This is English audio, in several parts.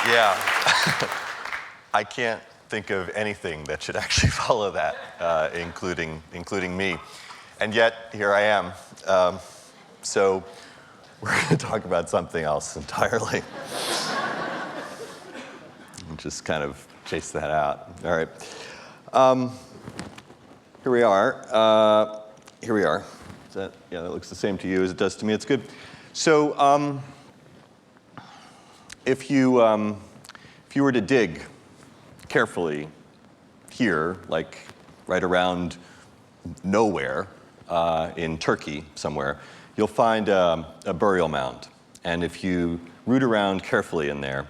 Yeah. I can't think of anything that should actually follow that, including me. And yet, here I am. So we're going to talk about something else entirely. Just kind of chase that out. All right. Here we are. Yeah, that looks the same to you as it does to me. It's good. So if you were to dig carefully here, like right around nowhere in Turkey somewhere, you'll find a burial mound. And if you root around carefully in there,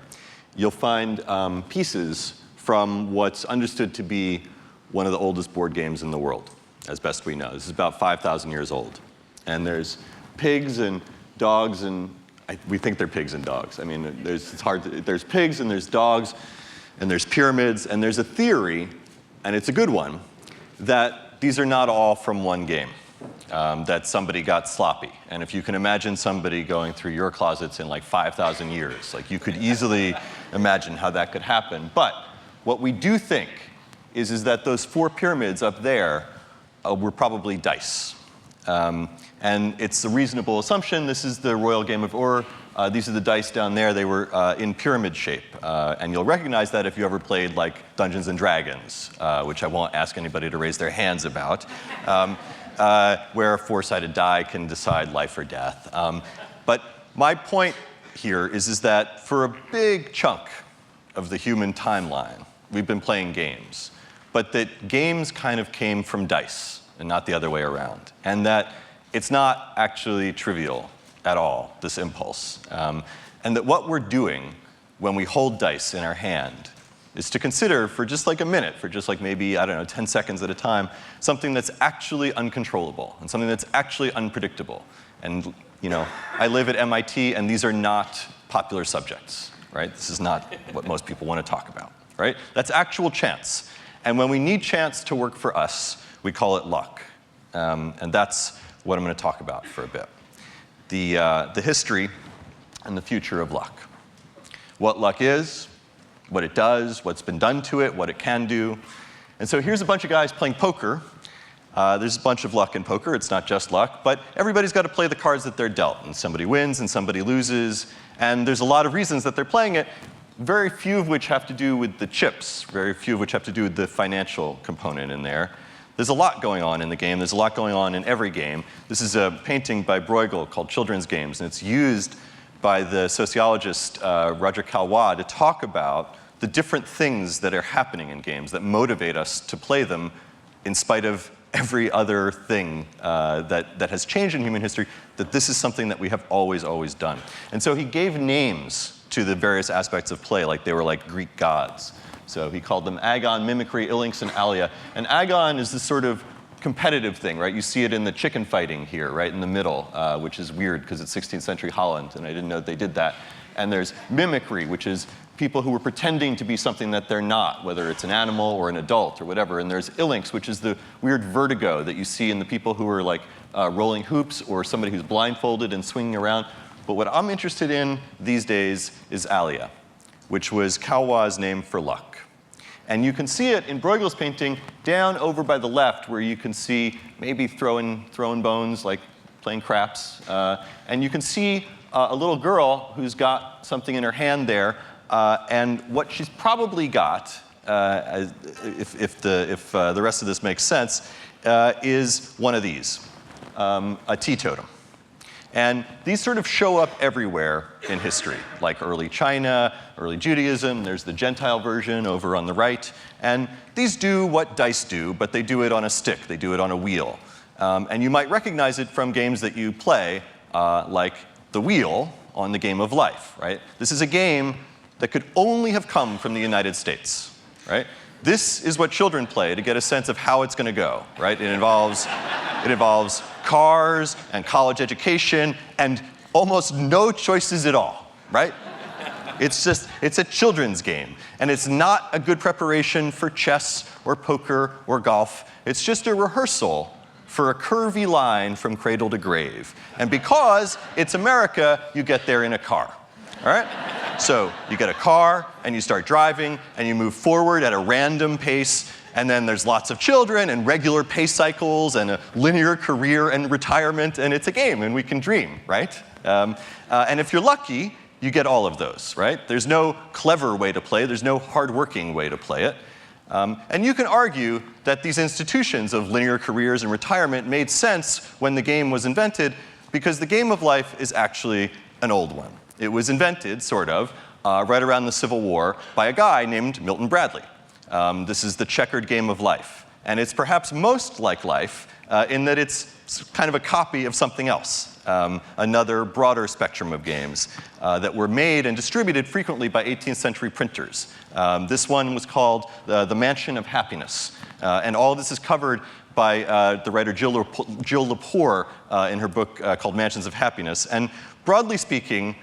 you'll find pieces from what's understood to be one of the oldest board games in the world, as best we know. This is about 5,000 years old. And there's pigs and dogs, and we think they're pigs and dogs. I mean, there's pigs and there's dogs, and there's pyramids, and there's a theory, and it's a good one, that these are not all from one game, that somebody got sloppy. And if you can imagine somebody going through your closets in like 5,000 years, like you could easily imagine how that could happen. But what we do think is that those 4 pyramids up there were probably dice. And it's a reasonable assumption. This is the Royal Game of Ur. These are the dice down there. They were in pyramid shape. And you'll recognize that if you ever played like Dungeons and Dragons, which I won't ask anybody to raise their hands about, where a 4-sided die can decide life or death. But my point here is that for a big chunk of the human timeline, we've been playing games. But that games kind of came from dice and not the other way around. And that it's not actually trivial at all, this impulse. And that what we're doing when we hold dice in our hand is to consider for just like a minute, for just like maybe, I don't know, 10 seconds at a time, something that's actually uncontrollable and something that's actually unpredictable. And you know, I live at MIT, and these are not popular subjects, right? This is not what most people want to talk about, right? That's actual chance. And when we need chance to work for us, we call it luck. And that's what I'm going to talk about for a bit. The history and the future of luck. What luck is, what it does, what's been done to it, what it can do. And so here's a bunch of guys playing poker. There's a bunch of luck in poker. It's not just luck. But everybody's got to play the cards that they're dealt. And somebody wins and somebody loses. And there's a lot of reasons that they're playing it, very few of which have to do with the chips, very few of which have to do with the financial component in there. There's a lot going on in the game. There's a lot going on in every game. This is a painting by Bruegel called Children's Games, and it's used by the sociologist Roger Caillois to talk about the different things that are happening in games that motivate us to play them in spite of every other thing that has changed in human history, that this is something that we have always, always done. And so he gave names to the various aspects of play, like they were like Greek gods. So he called them agon, mimicry, ilinx, and alia. And agon is this sort of competitive thing, right? You see it in the chicken fighting here, right in the middle, which is weird because it's 16th century Holland, and I didn't know they did that. And there's mimicry, which is people who are pretending to be something that they're not, whether it's an animal or an adult or whatever. And there's ilinx, which is the weird vertigo that you see in the people who are like rolling hoops or somebody who's blindfolded and swinging around. But what I'm interested in these days is alia, which was Caillois' name for luck. And you can see it in Bruegel's painting down over by the left, where you can see maybe throwing bones, like playing craps. And you can see a little girl who's got something in her hand there. And what she's probably got, if the rest of this makes sense, is one of these, a teetotum. And these sort of show up everywhere in history, like early China, early Judaism. There's the Gentile version over on the right. And these do what dice do, but they do it on a stick. They do it on a wheel. And you might recognize it from games that you play, like the wheel on the Game of Life, right? This is a game that could only have come from the United States, right? This is what children play to get a sense of how it's going to go, right? It involves cars and college education and almost no choices at all, right? It's a children's game. And it's not a good preparation for chess or poker or golf. It's just a rehearsal for a curvy line from cradle to grave. And because it's America, you get there in a car, all right? So you get a car, and you start driving, and you move forward at a random pace, and then there's lots of children, and regular pace cycles, and a linear career and retirement, and it's a game, and we can dream, right? And if you're lucky, you get all of those, right? There's no clever way to play. There's no hardworking way to play it. And you can argue that these institutions of linear careers and retirement made sense when the game was invented, because the game of life is actually an old one. It was invented, sort of, right around the Civil War by a guy named Milton Bradley. This is the checkered game of life. And it's perhaps most like life in that it's kind of a copy of something else, another broader spectrum of games that were made and distributed frequently by 18th century printers. This one was called The Mansion of Happiness. And all of this is covered by the writer Jill Lepore in her book called Mansions of Happiness. And broadly speaking,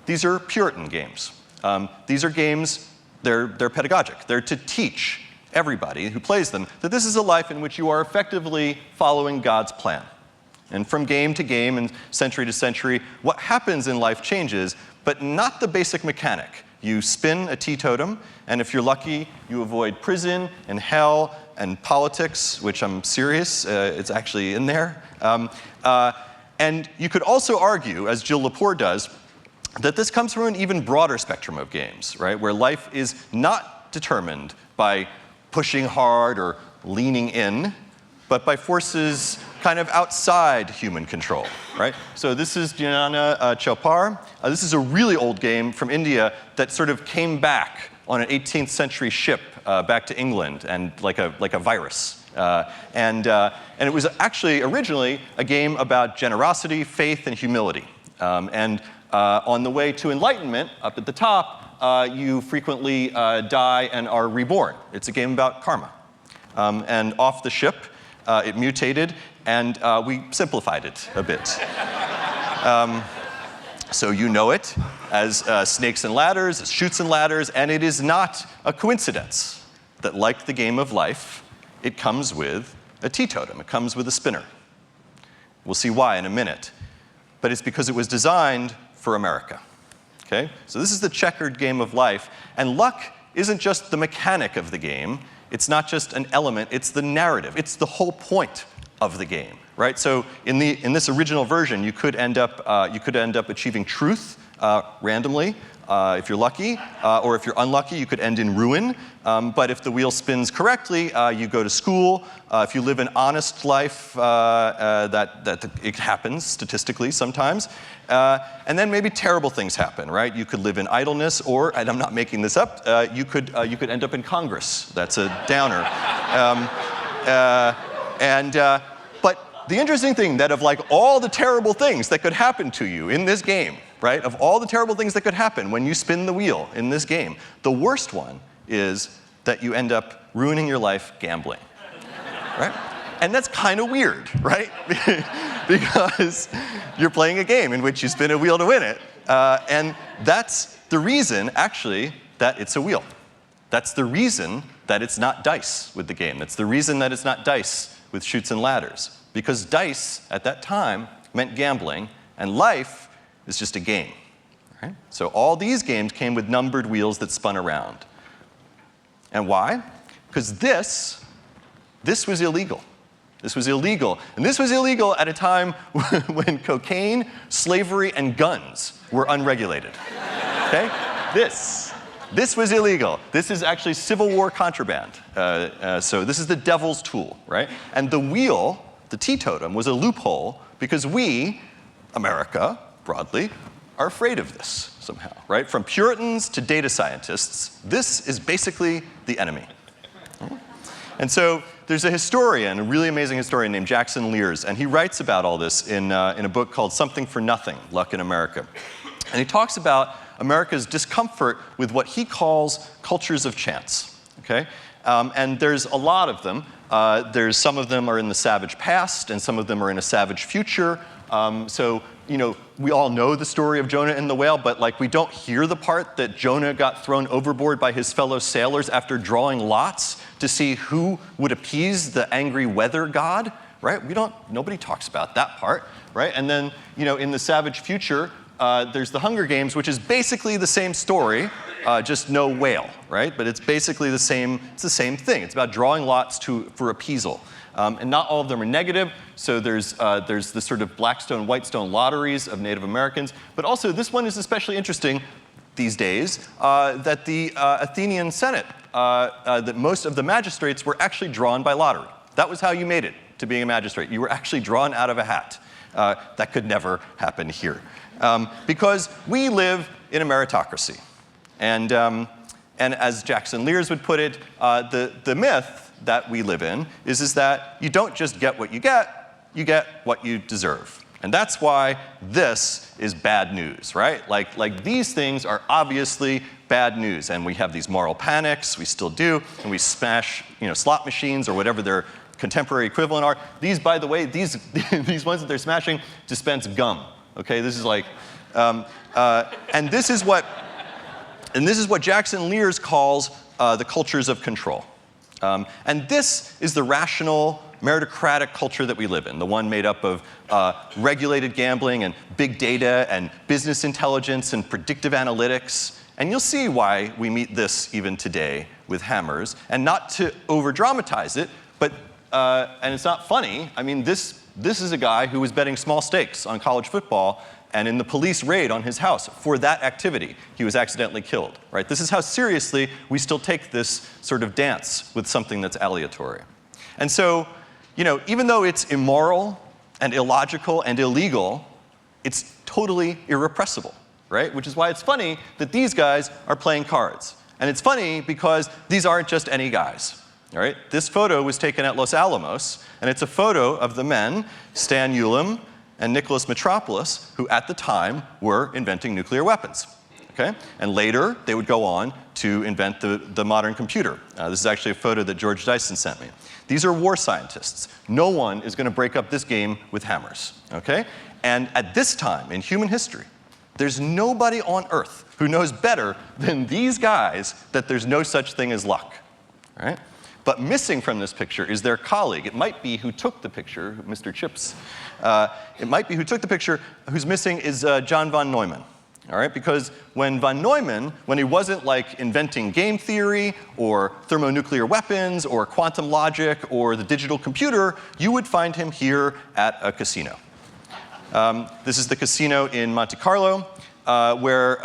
these are Puritan games. These are games, they're pedagogic. They're to teach everybody who plays them that this is a life in which you are effectively following God's plan. And from game to game and century to century, what happens in life changes, but not the basic mechanic. You spin a teetotum, and if you're lucky, you avoid prison and hell and politics, which I'm serious, it's actually in there. And you could also argue, as Jill Lepore does, that this comes from an even broader spectrum of games, right? Where life is not determined by pushing hard or leaning in, but by forces kind of outside human control, right? So this is Jnana Chopar. This is a really old game from India that sort of came back on an 18th century ship back to England, and like a virus. And it was actually originally a game about generosity, faith, and humility. On the way to enlightenment, up at the top, you frequently die and are reborn. It's a game about karma. And off the ship, it mutated, and we simplified it a bit. So you know it as snakes and ladders, as chutes and ladders, and it is not a coincidence that, like the game of life, it comes with a teetotum. It comes with a spinner. We'll see why in a minute. But it's because it was designed for America. Okay? So this is the checkered game of life, and luck isn't just the mechanic of the game. It's not just an element, it's the narrative. It's the whole point of the game, right? So in this original version, you could end up achieving truth randomly, if you're lucky, or if you're unlucky, you could end in ruin. But if the wheel spins correctly, you go to school. If you live an honest life, that it happens statistically sometimes. And then maybe terrible things happen, right? You could live in idleness, or, and I'm not making this up, you could end up in Congress. That's a downer. But the interesting thing that of like all the terrible things that could happen to you in this game, right? Of all the terrible things that could happen when you spin the wheel in this game, the worst one is that you end up ruining your life gambling, right? And that's kind of weird, right? Because you're playing a game in which you spin a wheel to win it. And that's the reason, actually, that it's a wheel. That's the reason that it's not dice with the game. That's the reason that it's not dice with chutes and ladders. Because dice, at that time, meant gambling, and life is just a game. Right? So all these games came with numbered wheels that spun around. And why? Because this was illegal. This was illegal. And this was illegal at a time when cocaine, slavery, and guns were unregulated. Okay? This was illegal. This is actually Civil War contraband. So this is the devil's tool, right? And the wheel, the teetotum, was a loophole because we, America, broadly, are afraid of this somehow, right? From Puritans to data scientists, this is basically the enemy. And so there's a historian, a really amazing historian named Jackson Lears, and he writes about all this in a book called Something for Nothing, Luck in America. And he talks about America's discomfort with what he calls cultures of chance, okay? And there's a lot of them. Some of them are in the savage past, and some of them are in a savage future. So, you know, we all know the story of Jonah and the whale, but like we don't hear the part that Jonah got thrown overboard by his fellow sailors after drawing lots to see who would appease the angry weather god, right? Nobody talks about that part, right? And then, you know, in the savage future, there's the Hunger Games, which is basically the same story, just no whale, right? But it's basically the same thing. It's about drawing lots for appeasal. And not all of them are negative. So there's the sort of Blackstone, Whitestone lotteries of Native Americans. But also, this one is especially interesting these days, that the Athenian Senate, that most of the magistrates were actually drawn by lottery. That was how you made it to being a magistrate. You were actually drawn out of a hat. That could never happen here. Because we live in a meritocracy. And as Jackson Lears would put it, the myth that we live in is that you don't just get what you get what you deserve. And that's why this is bad news, right? Like these things are obviously bad news. And we have these moral panics, we still do, and we smash slot machines or whatever their contemporary equivalent are. These, by the way, these ones that they're smashing dispense gum. Okay, this is like, and this is what Jackson Lears calls the cultures of control. And this is the rational, meritocratic culture that we live in, the one made up of regulated gambling and big data and business intelligence and predictive analytics. And you'll see why we meet this even today with hammers. And not to over-dramatize it, but, and it's not funny, I mean, this is a guy who was betting small stakes on college football, and in the police raid on his house for that activity, he was accidentally killed, right? This is how seriously we still take this sort of dance with something that's aleatory. And so, even though it's immoral and illogical and illegal, it's totally irrepressible, right? Which is why it's funny that these guys are playing cards. And it's funny because these aren't just any guys, all right? This photo was taken at Los Alamos, and it's a photo of the men, Stan Ulam and Nicholas Metropolis, who at the time were inventing nuclear weapons. Okay? And later, they would go on to invent the modern computer. This is actually a photo that George Dyson sent me. These are war scientists. No one is going to break up this game with hammers. Okay? And at this time in human history, there's nobody on Earth who knows better than these guys that there's no such thing as luck. Right? But missing from this picture is their colleague. It might be who took the picture, Mr. Chips. It might be who took the picture. Who's missing is John von Neumann. All right? Because when von Neumann, when he wasn't like inventing game theory or thermonuclear weapons or quantum logic or the digital computer, you would find him here at a casino. This is the casino in Monte Carlo, where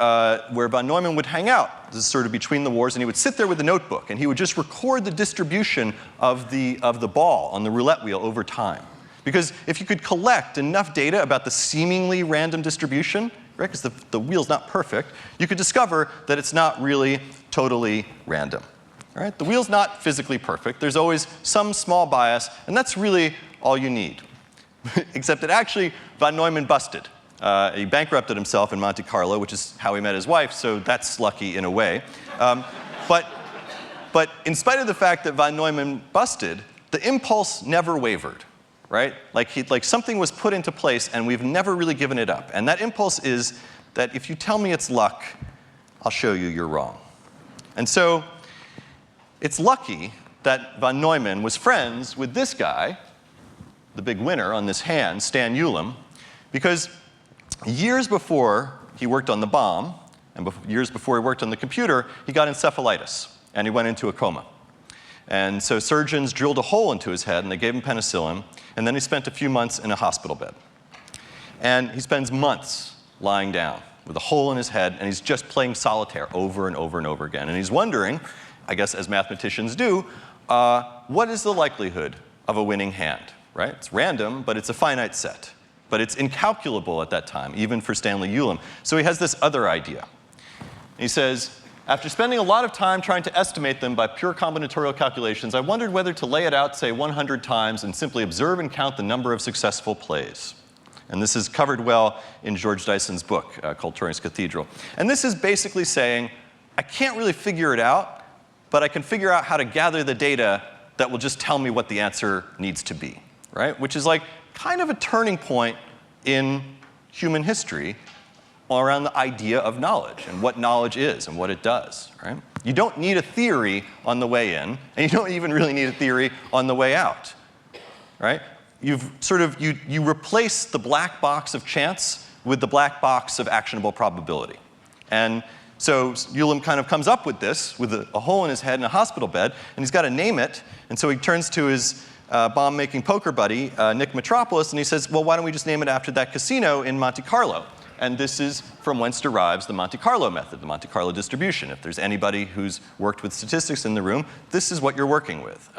von Neumann would hang out. This is sort of between the wars, and he would sit there with a notebook, and he would just record the distribution of the ball on the roulette wheel over time. Because if you could collect enough data about the seemingly random distribution, right, because the wheel's not perfect, you could discover that it's not really totally random. All right? The wheel's not physically perfect. There's always some small bias, and that's really all you need. Except that actually, von Neumann busted. He bankrupted himself in Monte Carlo, which is how he met his wife, so that's lucky in a way. But in spite of the fact that von Neumann busted, the impulse never wavered, right? Like something was put into place, and we've never really given it up. And that impulse is that if you tell me it's luck, I'll show you you're wrong. And so it's lucky that von Neumann was friends with this guy, the big winner on this hand, Stan Ulam, because years before he worked on the bomb, and years before he worked on the computer, he got encephalitis, and he went into a coma. And so surgeons drilled a hole into his head, and they gave him penicillin, and then he spent a few months in a hospital bed. And he spends months lying down with a hole in his head, and he's just playing solitaire over and over and over again. And he's wondering, I guess as mathematicians do, what is the likelihood of a winning hand, right? It's random, but it's a finite set. But it's incalculable at that time, even for Stanley Ulam. So he has this other idea. He says, after spending a lot of time trying to estimate them by pure combinatorial calculations, I wondered whether to lay it out, say, 100 times and simply observe and count the number of successful plays. And this is covered well in George Dyson's book called Turing's Cathedral. And this is basically saying, I can't really figure it out, but I can figure out how to gather the data that will just tell me what the answer needs to be, right? Which is like kind of a turning point in human history around the idea of knowledge and what knowledge is and what it does, right? You don't need a theory on the way in, and you don't even really need a theory on the way out, right? You've sort of, you replace the black box of chance with the black box of actionable probability. And so Ulam kind of comes up with this, with a hole in his head in a hospital bed, and he's got to name it. And so he turns to his bomb-making poker buddy, Nick Metropolis, and he says, well, why don't we just name it after that casino in Monte Carlo? And this is from whence derives the Monte Carlo method, the Monte Carlo distribution. If there's anybody who's worked with statistics in the room, this is what you're working with.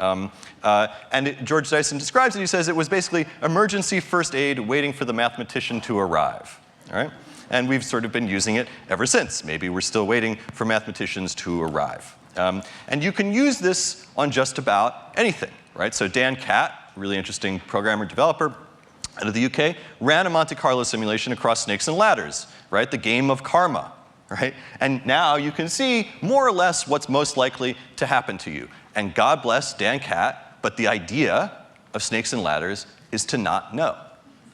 George Dyson describes it. He says it was basically emergency first aid waiting for the mathematician to arrive. All right? And we've sort of been using it ever since. Maybe we're still waiting for mathematicians to arrive. And you can use this on just about anything. Right? So Dan Catt, really interesting programmer developer out of the UK, ran a Monte Carlo simulation across snakes and ladders, right? The game of karma, right? And now you can see more or less what's most likely to happen to you. And God bless Dan Catt, but the idea of snakes and ladders is to not know.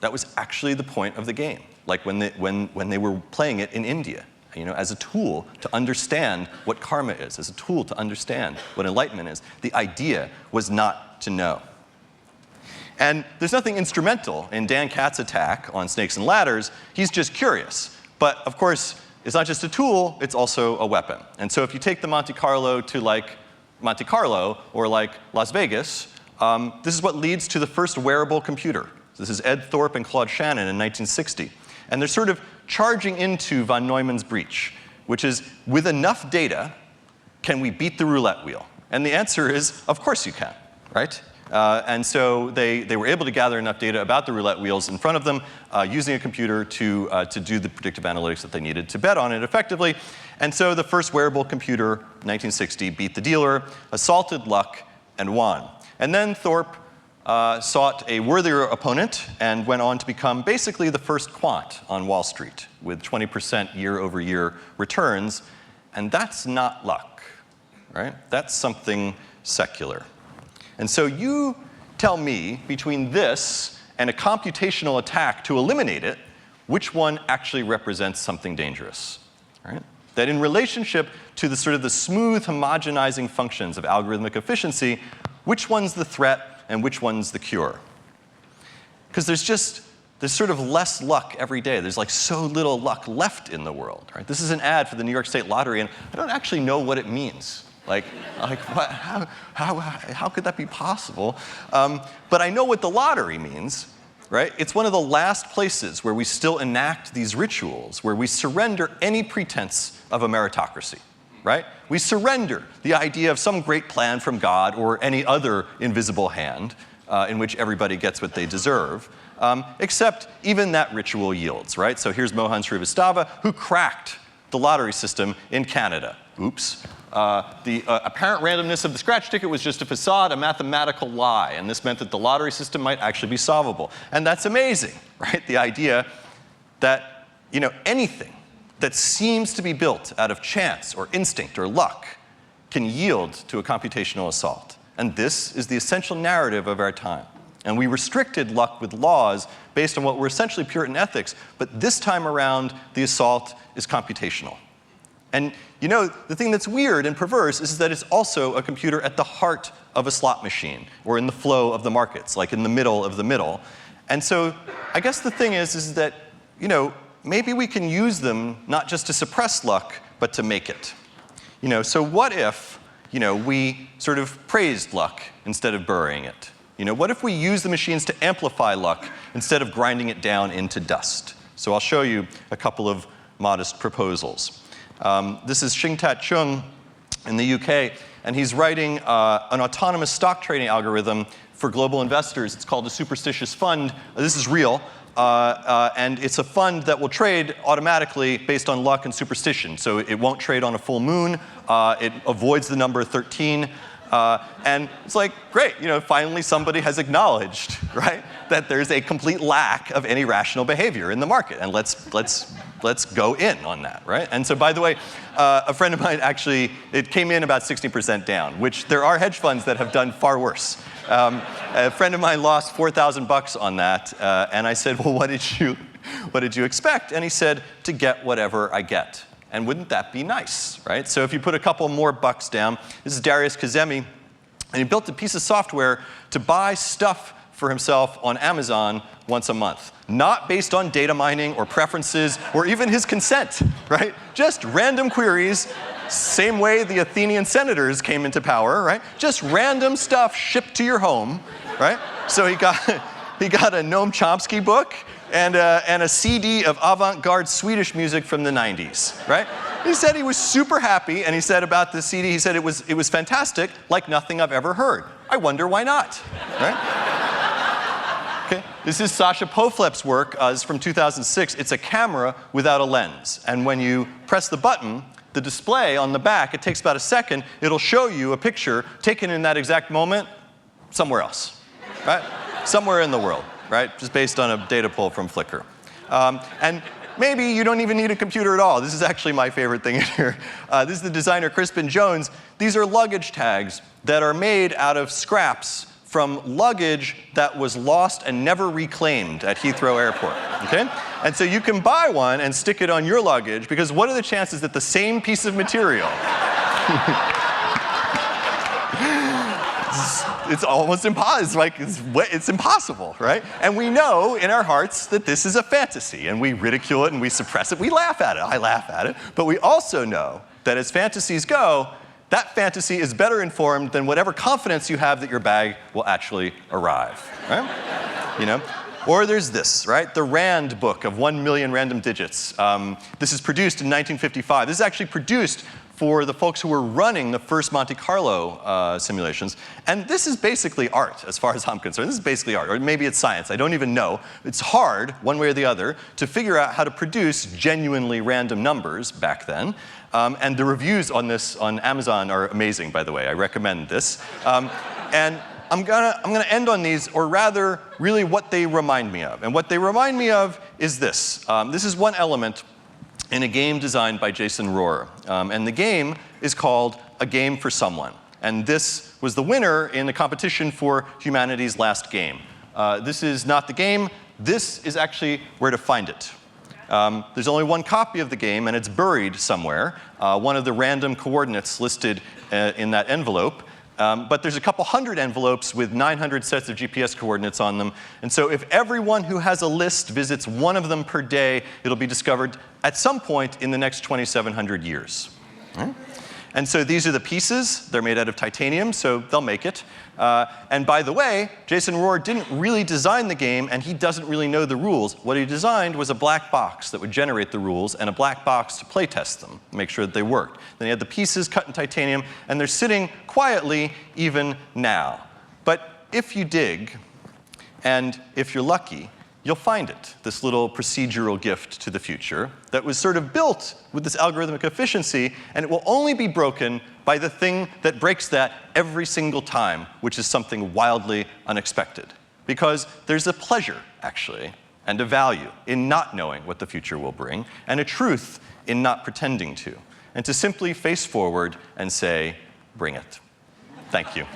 That was actually the point of the game, like when they were playing it in India, as a tool to understand what karma is, as a tool to understand what enlightenment is. The idea was not to know. And there's nothing instrumental in Dan Catt's attack on snakes and ladders. He's just curious. But of course, it's not just a tool, it's also a weapon. And so if you take the Monte Carlo to like Monte Carlo or like Las Vegas, this is what leads to the first wearable computer. This is Ed Thorpe and Claude Shannon in 1960. And they're sort of charging into von Neumann's breach, which is, with enough data, can we beat the roulette wheel? And the answer is, of course you can, right? And so they were able to gather enough data about the roulette wheels in front of them using a computer to do the predictive analytics that they needed to bet on it effectively. And so the first wearable computer, 1960, beat the dealer, assaulted luck, and won. And then Thorpe sought a worthier opponent and went on to become basically the first quant on Wall Street with 20% year-over-year returns. And that's not luck, right? That's something secular. And so you tell me, between this and a computational attack to eliminate it, which one actually represents something dangerous, right? That in relationship to the sort of the smooth homogenizing functions of algorithmic efficiency, which one's the threat and which one's the cure? Because there's sort of less luck every day. There's like so little luck left in the world, right? This is an ad for the New York State Lottery, and I don't actually know what it means. Like what, how could that be possible? But I know what the lottery means, right? It's one of the last places where we still enact these rituals, where we surrender any pretense of a meritocracy, right? We surrender the idea of some great plan from God or any other invisible hand in which everybody gets what they deserve, except even that ritual yields, right? So here's Mohan Srivastava, who cracked the lottery system in Canada. Oops. The apparent randomness of the scratch ticket was just a facade, a mathematical lie, and this meant that the lottery system might actually be solvable. And that's amazing, right? The idea that, anything that seems to be built out of chance or instinct or luck can yield to a computational assault. And this is the essential narrative of our time. And we restricted luck with laws based on what were essentially Puritan ethics, but this time around, the assault is computational. And the thing that's weird and perverse is that it's also a computer at the heart of a slot machine, or in the flow of the markets, like in the middle of the middle. And so I guess the thing is that, maybe we can use them not just to suppress luck, but to make it. So what if, we sort of praised luck instead of burying it? What if we use the machines to amplify luck instead of grinding it down into dust? So I'll show you a couple of modest proposals. This is Xing-Tat Chung in the UK, and he's writing an autonomous stock trading algorithm for global investors. It's called a superstitious fund. This is real, and it's a fund that will trade automatically based on luck and superstition. So it won't trade on a full moon. It avoids the number 13. And it's like, great, finally somebody has acknowledged, right, that there's a complete lack of any rational behavior in the market, and let's go in on that, right? And so, by the way, a friend of mine actually, it came in about 60% down, which there are hedge funds that have done far worse. A friend of mine lost $4,000 on that, and I said, well, what did you expect? And he said, to get whatever I get. And wouldn't that be nice, right? So if you put a couple more bucks down, this is Darius Kazemi, and he built a piece of software to buy stuff for himself on Amazon once a month. Not based on data mining or preferences or even his consent, right? Just random queries, same way the Athenian senators came into power, right? Just random stuff shipped to your home, right? So he got a Noam Chomsky book and a CD of avant-garde Swedish music from the 90s, right? He said he was super happy, and he said about the CD, he said it was fantastic, like nothing I've ever heard. I wonder why not, right? Okay. This is Sasha Poflep's work. It's from 2006. It's a camera without a lens, and when you press the button, the display on the back, it takes about a second, it'll show you a picture taken in that exact moment somewhere else, right? Somewhere in the world, right? Just based on a data pull from Flickr. And maybe you don't even need a computer at all. This is actually my favorite thing in here. This is the designer Crispin Jones. These are luggage tags that are made out of scraps from luggage that was lost and never reclaimed at Heathrow Airport, okay? And so you can buy one and stick it on your luggage, because what are the chances that the same piece of material it's almost impossible. It's impossible, right? And we know in our hearts that this is a fantasy, and we ridicule it and we suppress it. We laugh at it. I laugh at it. But we also know that as fantasies go, that fantasy is better informed than whatever confidence you have that your bag will actually arrive, right? You know? Or there's this, right? The RAND book of 1 million random digits. This is produced in 1955. This is actually produced for the folks who were running the first Monte Carlo simulations. And this is basically art, as far as I'm concerned. This is basically art, or maybe it's science. I don't even know. It's hard, one way or the other, to figure out how to produce genuinely random numbers back then. And the reviews on this on Amazon are amazing, by the way. I recommend this. And I'm gonna end on these, or rather, really what they remind me of. And what they remind me of is this. This is one element in a game designed by Jason Rohrer. And the game is called A Game for Someone. And this was the winner in the competition for humanity's last game. This is not the game. This is actually where to find it. There's only one copy of the game, and it's buried somewhere, one of the random coordinates listed in that envelope. But there's a couple hundred envelopes with 900 sets of GPS coordinates on them. And so if everyone who has a list visits one of them per day, it'll be discovered at some point in the next 2,700 years. Right? And so these are the pieces. They're made out of titanium, so they'll make it. And by the way, Jason Rohrer didn't really design the game, and he doesn't really know the rules. What he designed was a black box that would generate the rules, and a black box to play test them, make sure that they worked. Then he had the pieces cut in titanium, and they're sitting quietly even now. But if you dig, and if you're lucky, you'll find it, this little procedural gift to the future that was sort of built with this algorithmic efficiency, and it will only be broken by the thing that breaks that every single time, which is something wildly unexpected. Because there's a pleasure, actually, and a value in not knowing what the future will bring, and a truth in not pretending to, and to simply face forward and say, bring it. Thank you.